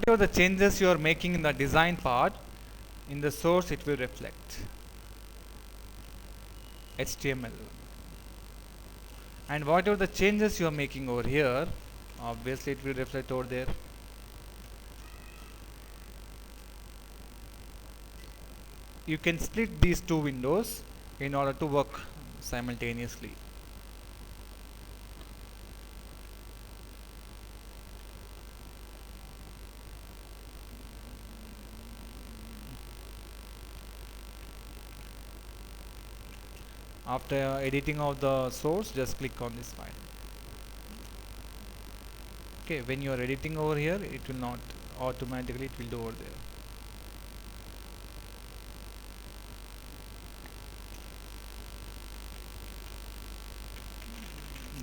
whatever the changes you are making in the design part, in the source it will reflect HTML. And whatever the changes you are making over here, obviously it will reflect over there. You can split these two windows in order to work simultaneously. After editing of the source, just click on this file. Okay, when you are editing over here, it will not automatically, it will do over there.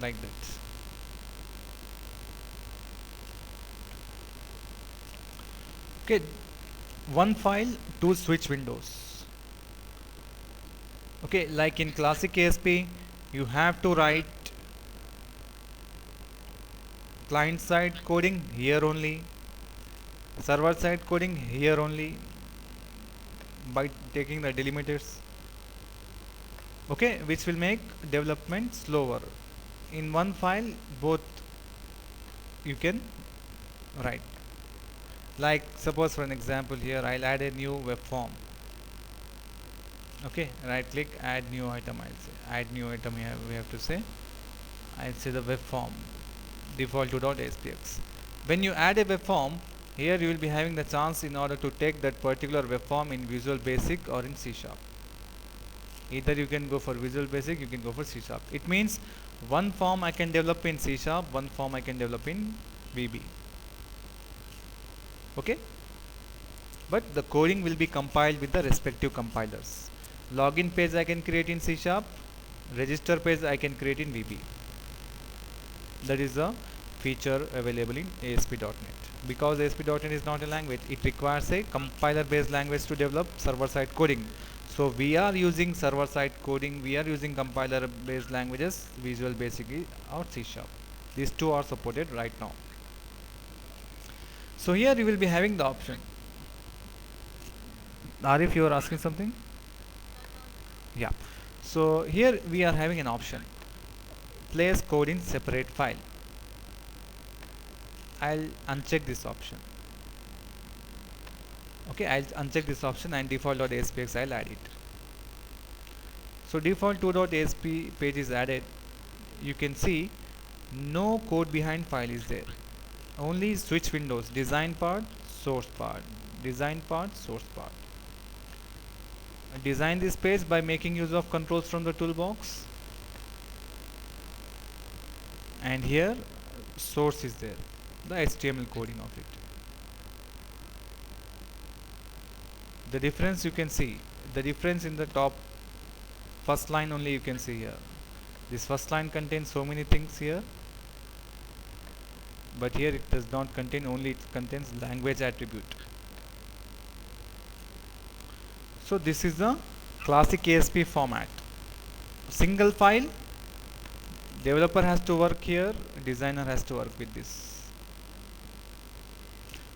Like that. Okay, one file, two switch windows. Okay, like in classic ASP, you have to write client side coding here only, server side coding here only by taking the delimiters. Okay, which will make development slower. In one file, both you can write. Like suppose for an example here, I'll add a new web form. Okay, right click, add new item. I'll say add new item here. We have to say, I'll say the web form default to .aspx. When you add a web form, here you will be having the chance in order to take that particular web form in Visual Basic or in C#. Either you can go for Visual Basic, you can go for C#. It means one form I can develop in C#, one form I can develop in VB. Okay, but the coding will be compiled with the respective compilers. Login page I can create in C#, register page I can create in VB. That is a feature available in ASP.NET. Because ASP.NET is not a language, it requires a compiler based language to develop server side coding. So we are using server side coding, we are using compiler based languages, Visual Basic or C#. These two are supported right now. So here you will be having the option. Arif, you are asking something? Yeah. So here we are having an option. Place code in separate file. I'll uncheck this option. Okay, I'll uncheck this option and default.aspx I'll add it. So default2.asp page is added. You can see no code behind file is there. Only switch windows, design part, source part, design part, source part. Design this page by making use of controls from the toolbox. And here source is there, the HTML coding of it. The difference you can see, the difference in the top first line only you can see here. This first line contains so many things here, but here it does not contain, only it contains language attribute. So this is the classic ASP format. Single file, developer has to work here, designer has to work with this.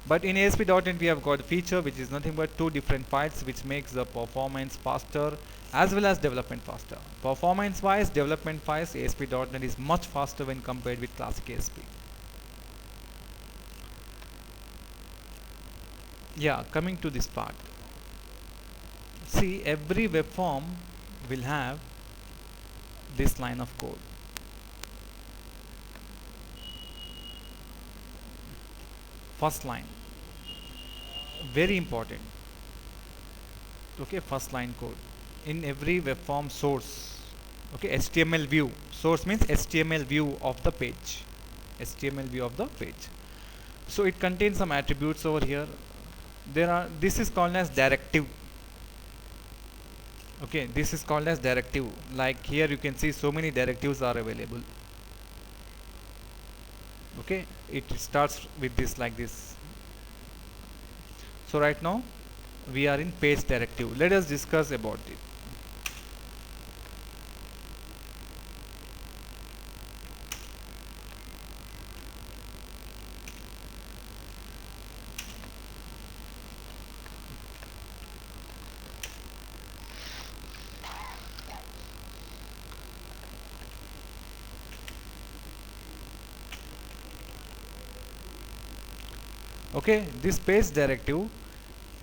But in ASP.NET we have got a feature which is nothing but two different files, which makes the performance faster as well as development faster. Performance wise, development wise, ASP.NET is much faster when compared with classic ASP. Yeah, coming to this part. See, every web form will have this line of code. First line, very important. Okay, first line code in every web form source. Okay, HTML view. Source means HTML view of the page. HTML view of the page. So it contains some attributes over here. This is called as directive. Okay, this is called as directive. Like here you can see so many directives are available. Okay, it starts with this like this. So right now we are in page directive. Let us discuss about it. Okay, this page directive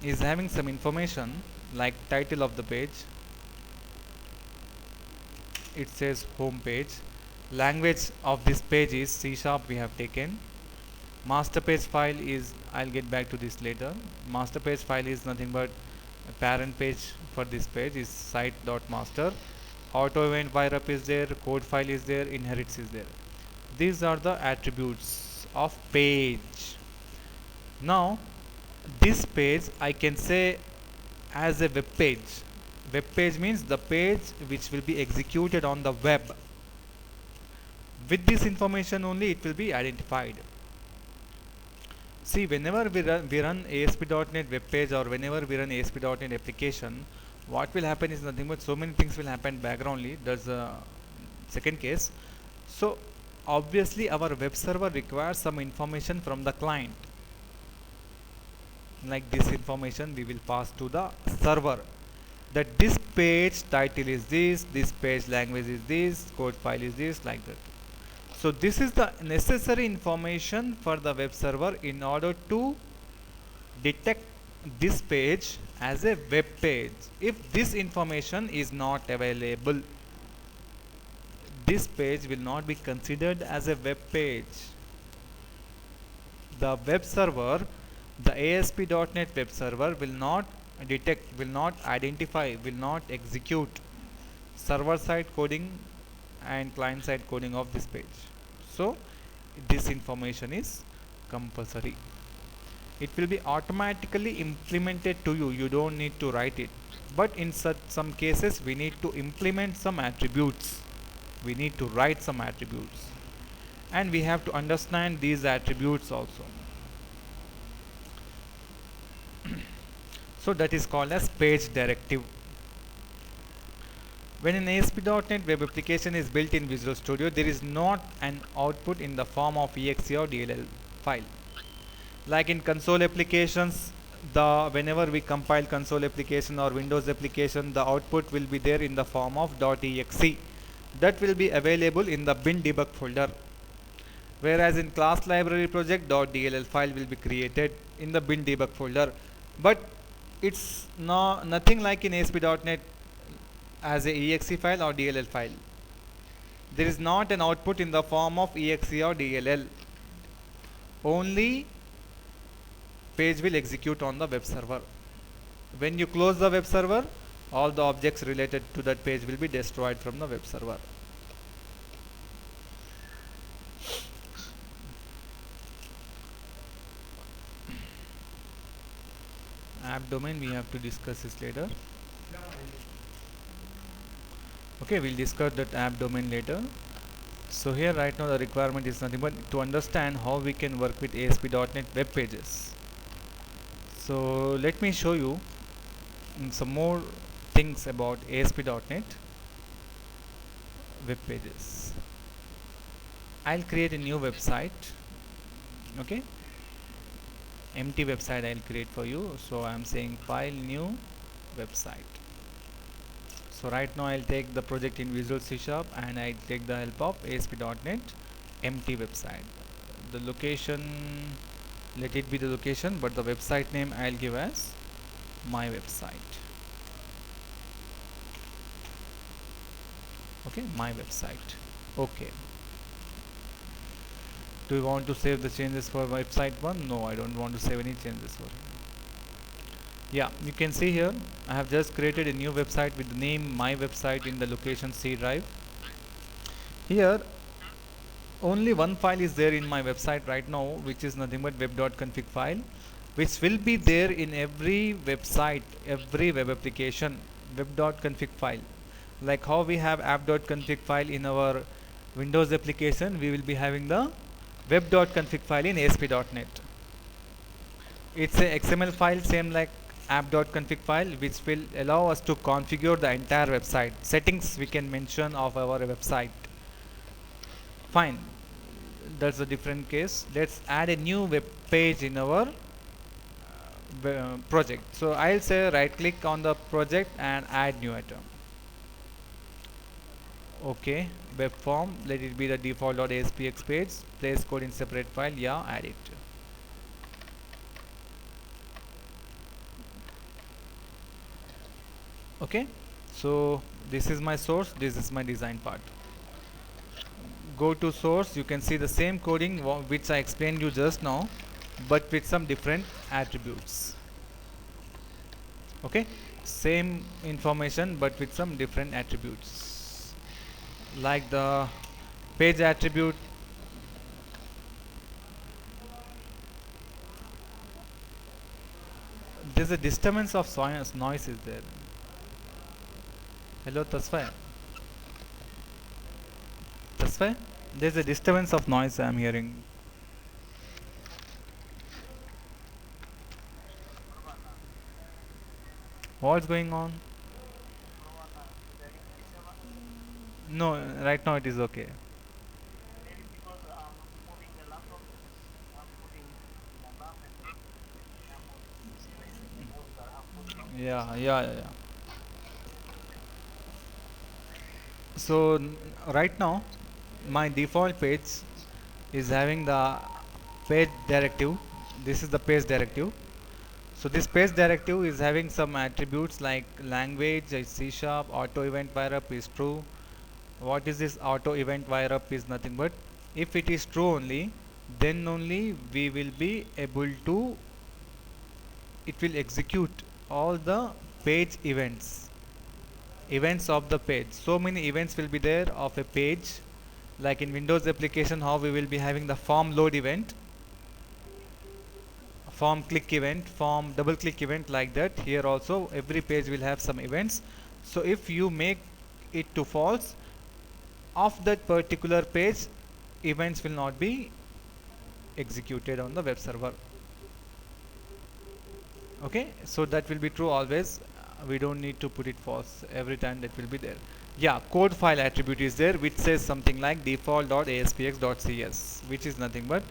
is having some information like title of the page. It says home page. Language of this page is C sharp we have taken. Master page file is, I'll get back to this later. Master page file is nothing but a parent page for this page is site.master. Auto event wire up is there, code file is there, inherits is there. These are the attributes of page. Now this page I can say as a web page. Web page means the page which will be executed on the web. With this information only it will be identified. See, whenever we run ASP.NET web page or whenever we run ASP.NET application, what will happen is nothing but so many things will happen backgroundly. That's the second case. So obviously our web server requires some information from the client. Like this information we will pass to the server, that this page title is this page language is this, code file is this, like that. So this is the necessary information for the web server in order to detect this page as a web page. If this information is not available, this page will not be considered as a web page. The web server, the ASP.NET web server will not detect, will not identify, will not execute server side coding and client side coding of this page. So this information is compulsory. It will be automatically implemented to you. You don't need to write it. But in some cases we need to implement some attributes. We need to write some attributes. And we have to understand these attributes also. So that is called as page directive. When an ASP.NET web application is built in Visual Studio, there is not an output in the form of exe or DLL file. Like in console applications, whenever we compile console application or Windows application, the output will be there in the form of .exe. That will be available in the bin debug folder. Whereas in class library project, .dll file will be created in the bin debug folder. But it's nothing like in ASP.NET as a exe file or DLL file. There is not an output in the form of exe or DLL. Only page will execute on the web server. When you close the web server, all the objects related to that page will be destroyed from the web server. App domain, we have to discuss this later. Okay, we'll discuss that app domain later. So here right now the requirement is nothing but to understand how we can work with ASP.NET web pages. So let me show you some more things about ASP.NET web pages. I'll create a new website. Okay, empty website I'll create for you. So I'm saying file, new website. So right now I'll take the project in Visual C# and I'll take the help of ASP.NET empty website. The location, let it be the location, but the website name I'll give as my website. Okay, my website. Okay. Do you want to save the changes for website 1? No, I don't want to save any changes for it. Yeah, you can see here I have just created a new website with the name my website in the location C drive. Here only one file is there in my website right now, which is nothing but web.config file, which will be there in every website, every web application. Web.config file, like how we have app.config file in our Windows application, we will be having the web.config file in ASP.NET. It's a XML file same like app.config file, which will allow us to configure the entire website. Settings we can mention of our website. Fine, that's a different case. Let's add a new web page in our project. So I'll say right click on the project and add new item. Okay, web form, let it be the default.aspx page. Place code in separate file. Yeah, add it. Okay, so this is my source, this is my design part. Go to source, you can see the same coding which I explained you just now, but with some different attributes. Okay, same information but with some different attributes, like the page attribute. There's a disturbance of noise is there. Hello Tasfai. Tasfai, there's a disturbance of noise I'm hearing. What's going on? No, right now it is okay. Yeah, yeah, yeah, yeah. So right now my default page is having the page directive. This is the page directive. So this page directive is having some attributes like language is C sharp, auto event wire up is true. What is this auto event wire up is nothing but if it is true only, then only we will be able to, it will execute all the page events of the page. So many events will be there of a page, like in Windows application how we will be having the form load event, form click event, form double click event, like that. Here also every page will have some events. So if you make it to false of that particular page, events will not be executed on the web server. Okay, so that will be true always. We don't need to put it false every time, that will be there. Yeah, code file attribute is there which says something like default.aspx.cs, which is nothing but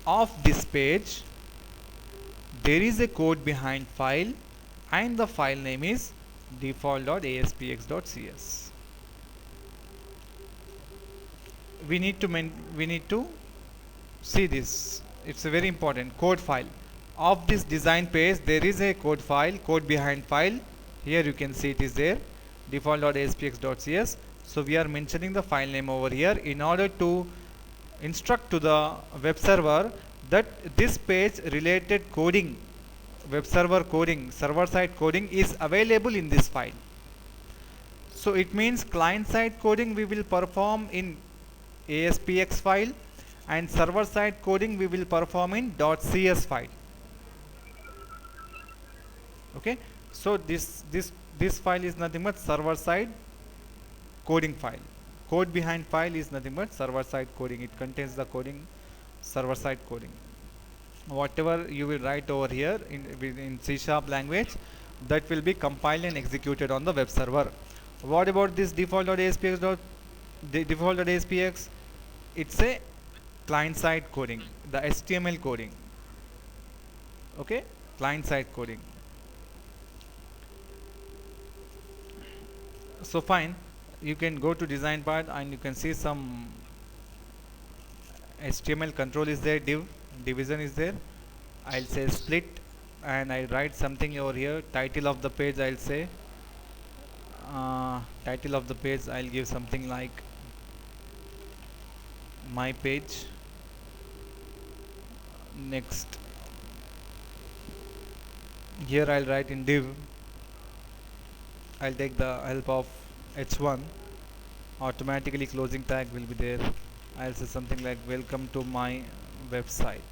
of this page there is a code behind file and the file name is default.aspx.cs. We need to see this. It's a very important code file of this design page. There is a code file, code behind file. Here you can see it is there, default.aspx.cs. So we are mentioning the file name over here in order to instruct to the web server that this page related coding, web server coding, server side coding is available in this file. So it means client side coding we will perform in ASPX file and server side coding we will perform in .cs file. Okay, so this file is nothing but server side coding file. Code behind file is nothing but server side coding. It contains the coding, server side coding. Whatever you will write over here in C sharp language, that will be compiled and executed on the web server. What about this default.aspx? It's a client side coding, the HTML coding. Okay, client side coding. So fine, you can go to design part and you can see some HTML control is there, division is there. I'll say split and I write something over here. Title of the page I'll say, title of the page I'll give something like my page. Next, here I'll write in div, I'll take the help of h1, automatically closing tag will be there. I'll say something like welcome to my website.